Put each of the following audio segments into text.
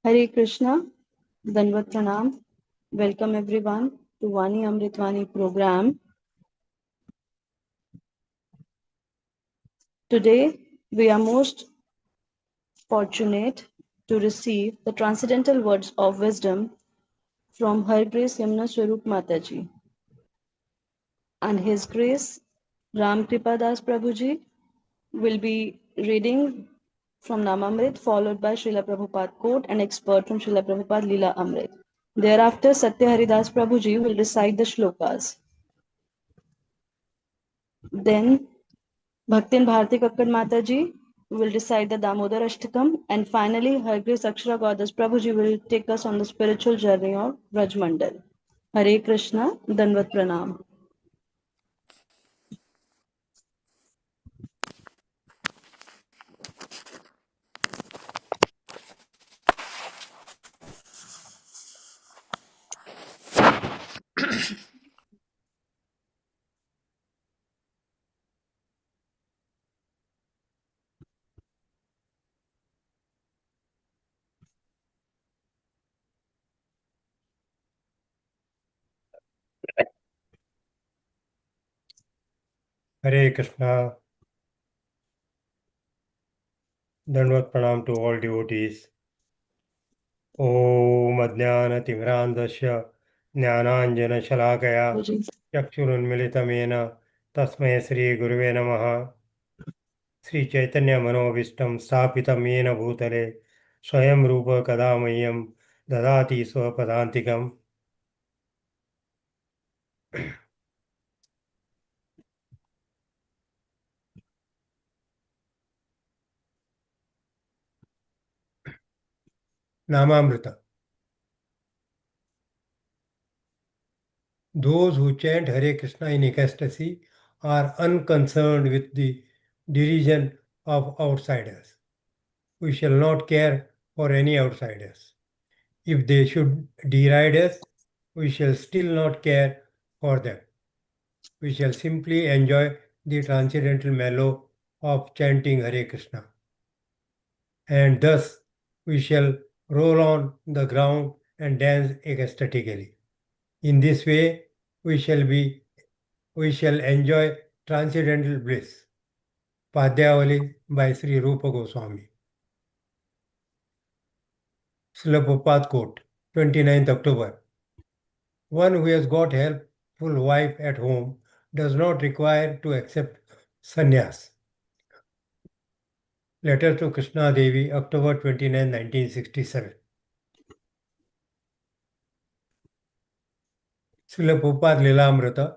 Hare Krishna, Danvat Pranam. Welcome everyone to Vani Amritvani program. Today, we are most fortunate to receive the transcendental words of wisdom from Her Grace Yamuna Swarup Mataji and His Grace Ram Kripadas Prabhuji will be reading from Namamrit followed by Srila Prabhupada quote and expert from Srila Prabhupada Leela Amrit. Thereafter, Satya Haridas Prabhuji will recite the shlokas. Then Bhaktin Bharati Kakkad Mataji will recite the Damodar Ashtakam, and finally Her Grace Akshara Goddess Prabhuji will take us on the spiritual journey of Rajmandal. Hare Krishna, Danvat Pranam. Hare Krishna. Dandavat Pranam to all devotees. Om Ajnana-timirandasya Jnananjana-shalakaya Chakshurunmilitamena Tasmai Sri Guruve Namaha. Sri Chaitanya Manovistam Sthapitam Yena Bhutale Swayam Rupa Kadamayam Dadati Swapadantikam. Namamrita. Those who chant Hare Krishna in ecstasy are unconcerned with the derision of outsiders. We shall not care for any outsiders. If they should deride us, we shall still not care for them. We shall simply enjoy the transcendental mellow of chanting Hare Krishna. And thus we shall roll on the ground and dance ecstatically. In this way, we shall enjoy transcendental bliss. Padyavali by Sri Rupa Goswami. Srila Prabhupada quote, 29th October. One who has got helpful wife at home does not require to accept sannyas. Letter to Krishna Devi, October 29, 1967. Srila Prabhupada Lilamrita.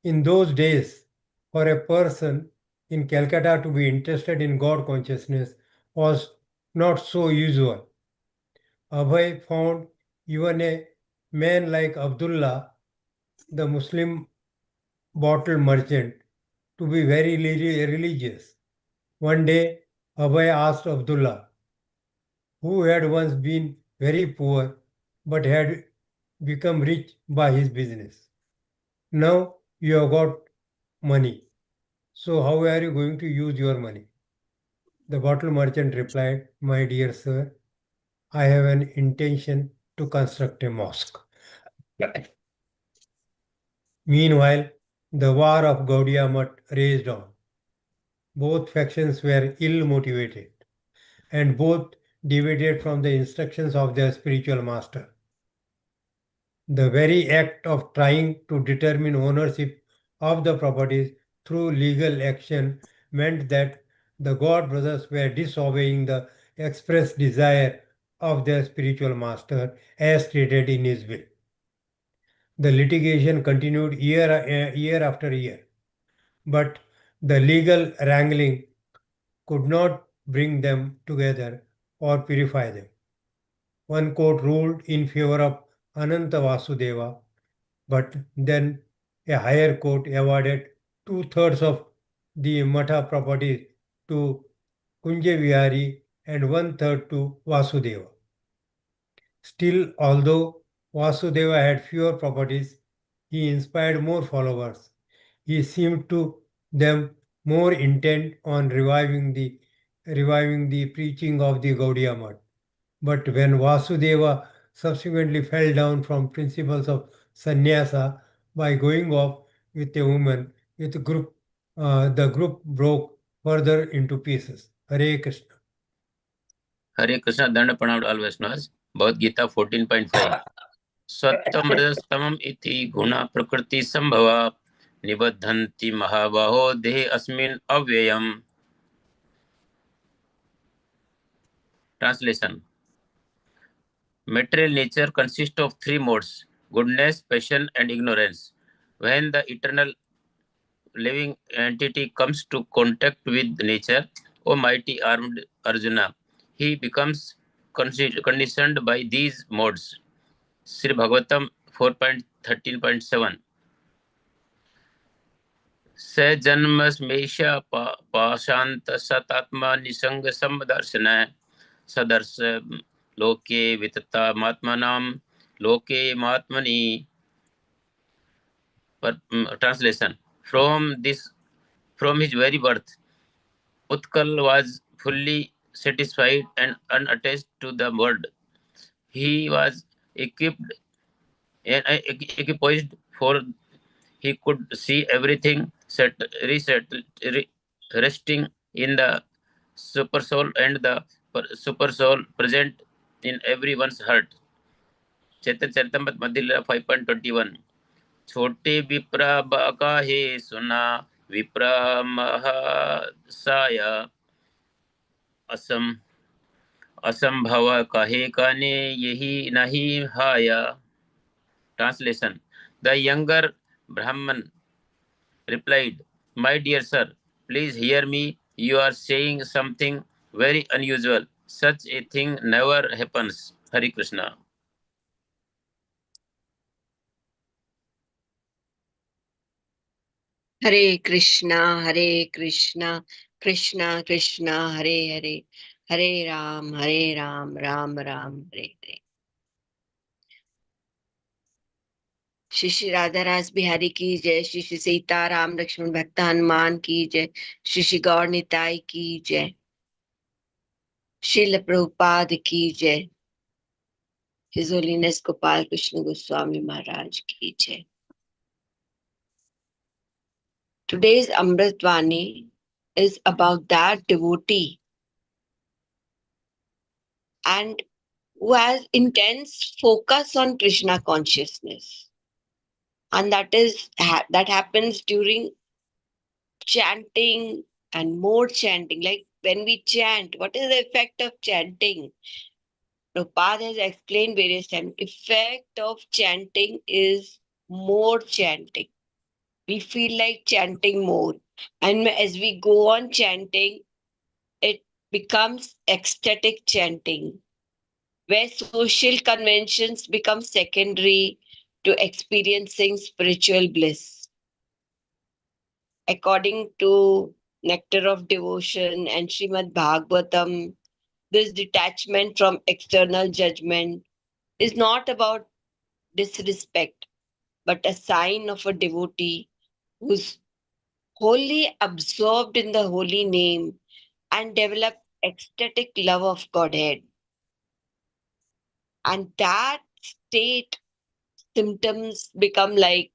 In those days, for a person in Calcutta to be interested in God consciousness was not so usual. Abhay found even a man like Abdullah, the Muslim bottle merchant, to be very religious. One day, Abhay asked Abdullah, who had once been very poor but had become rich by his business. Now you have got money. So how are you going to use your money? The bottle merchant replied, my dear sir, I have an intention to construct a mosque. Meanwhile, the war of Gaudiya Math raged on. Both factions were ill motivated, and both deviated from the instructions of their spiritual master. The very act of trying to determine ownership of the properties through legal action meant that the God brothers were disobeying the express desire of their spiritual master as stated in his will. The litigation continued year after year, but the legal wrangling could not bring them together or purify them. One court ruled in favor of Ananta Vasudeva, but then a higher court awarded 2/3 of the Matha property to Kunja Vihari and 1/3 to Vasudeva. Still, although Vasudeva had fewer properties, he inspired more followers. He seemed to them more intent on reviving the reviving the preaching of the Gaudiya Mutt. But when Vasudeva subsequently fell down from principles of sannyasa by going off with a woman, the group broke further into pieces. Hare Krishna. Hare Krishna Danda Pranam to all Vaishnavas. Bhagavad Gita 14.5. Sattvam iti guna prakriti sambhava nibaddhanti mahabaho dehe asmin avyayam. Translation. Material nature consists of three modes: goodness, passion, and ignorance. When the eternal living entity comes to contact with nature, O mighty armed Arjuna, he becomes conditioned by these modes. Sri Bhagavatam 4.13.7. स जन्मस्मेष पाशांत सतात्मा निसंग समदर्शन सदर्श लोके विततात्मनाम लोके मात्मनि. Translation. From his very birth, Utkal was fully satisfied and unattached to the world. He was equipped and equipoised, for he could see everything resting in the super soul, and the super soul present in everyone's heart. Chaitanya Charitamrita Madhya Leela 5.21. छोटे विप्रा बाका हे सुना विप्रा महासाया असंभव कहे काने यही नहीं हाया. Translation. The younger Brahman replied, "My dear sir, please hear me. You are saying something very unusual. Such a thing never happens." Hare Krishna. Hare Krishna, Hare Krishna, Krishna Krishna, Hare Hare, Hare Ram, Ram Ram, Hare Hare. Shri Shri Radha रास बिहारी की जय, श्री श्री सीता राम लक्ष्मण भक्त हनुमान की जय, श्री श्री गौर निताई की जय, श्रील प्रभुपाद की जय, His Holiness Gopal Krishna Goswami Maharaj ki jai. Today's Amritvani is about that devotee and who has intense focus on Krishna consciousness. And that happens during chanting and more chanting. Like when we chant, what is the effect of chanting? Prabhupada has explained various times. Effect of chanting is more chanting. We feel like chanting more. And as we go on chanting, it becomes ecstatic chanting, where social conventions become secondary to experiencing spiritual bliss. According to Nectar of Devotion and Srimad Bhagavatam, this detachment from external judgment is not about disrespect, but a sign of a devotee who's wholly absorbed in the holy name and develop ecstatic love of Godhead. And that state symptoms become like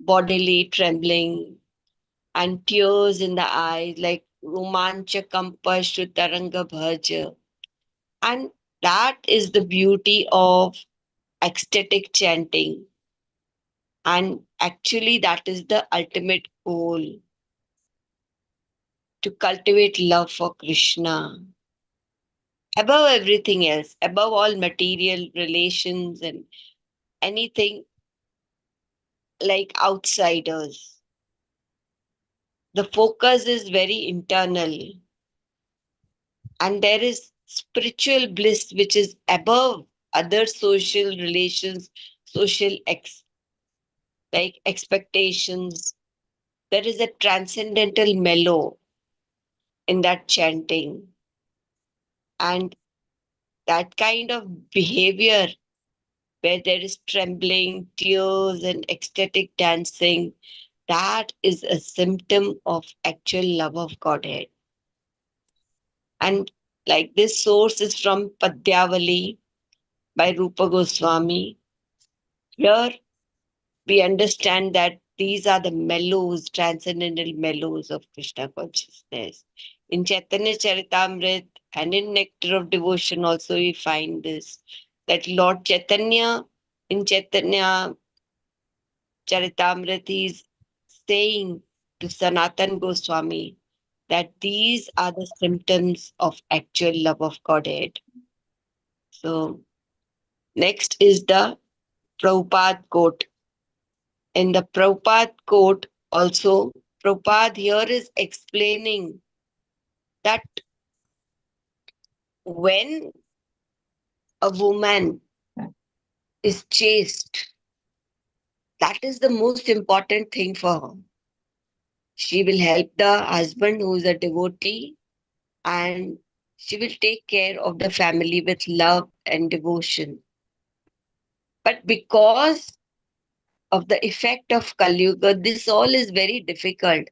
bodily trembling and tears in the eyes, like romancha kampa shrutaranga bhaja. And that is the beauty of ecstatic chanting. And actually, that is the ultimate goal, to cultivate love for Krishna above everything else, above all material relations and anything like outsiders. The focus is very internal, and there is spiritual bliss which is above other social relations, social like expectations. There is a transcendental mellow in that chanting, and that kind of behavior where there is trembling, tears, and ecstatic dancing, that is a symptom of actual love of Godhead. And like this source is from Padyavali by Rupa Goswami. Here we understand that these are the mellows, transcendental mellows of Krishna consciousness. In Chaitanya Charitamrita and in Nectar of Devotion also we find this, that Lord Chaitanya in Chaitanya Charitamrita is saying to Sanatan Goswami that these are the symptoms of actual love of Godhead. So next is the Prabhupada quote. In the Prabhupada quote also, Prabhupada here is explaining that when a woman is chaste, that is the most important thing for her. She will help the husband who is a devotee, and she will take care of the family with love and devotion. But because of the effect of Kali Yuga, this all is very difficult.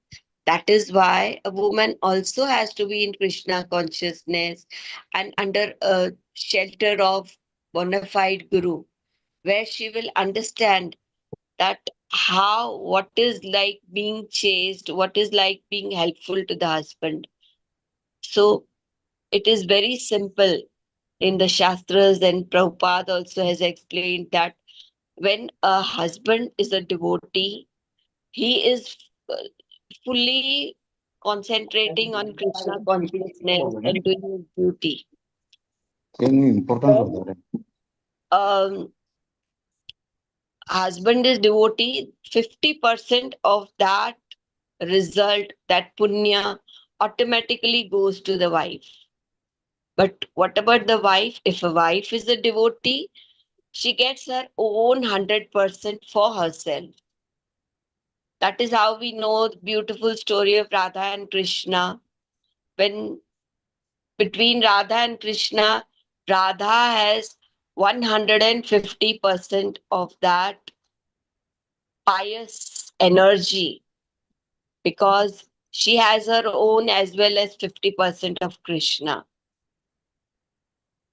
That is why a woman also has to be in Krishna consciousness and under a shelter of bona fide Guru, where she will understand that how, what is like being chaste, what is like being helpful to the husband. So it is very simple in the Shastras, and Prabhupada also has explained that when a husband is a devotee, he is uh, fully concentrating on Krishna consciousness and doing his duty. When husband is devotee, 50% of that result, that punya, automatically goes to the wife. But what about the wife? If a wife is a devotee, she gets her own 100% for herself. That is how we know the beautiful story of Radha and Krishna. When between Radha and Krishna, Radha has 150% of that pious energy because she has her own as well as 50% of Krishna.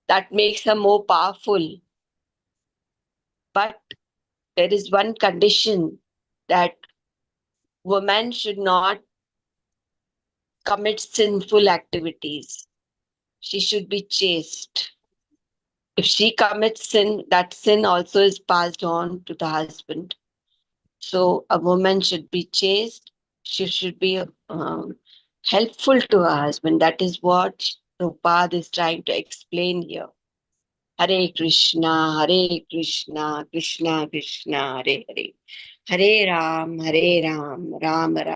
That makes her more powerful. But there is one condition, that woman should not commit sinful activities. She should be chaste. If she commits sin, that sin also is passed on to the husband. So a woman should be chaste. She should be helpful to her husband. That is what Prabhupada is trying to explain here. Hare Krishna, Hare Krishna, Krishna Krishna, Hare Hare. Hare Ram, Ram Ram.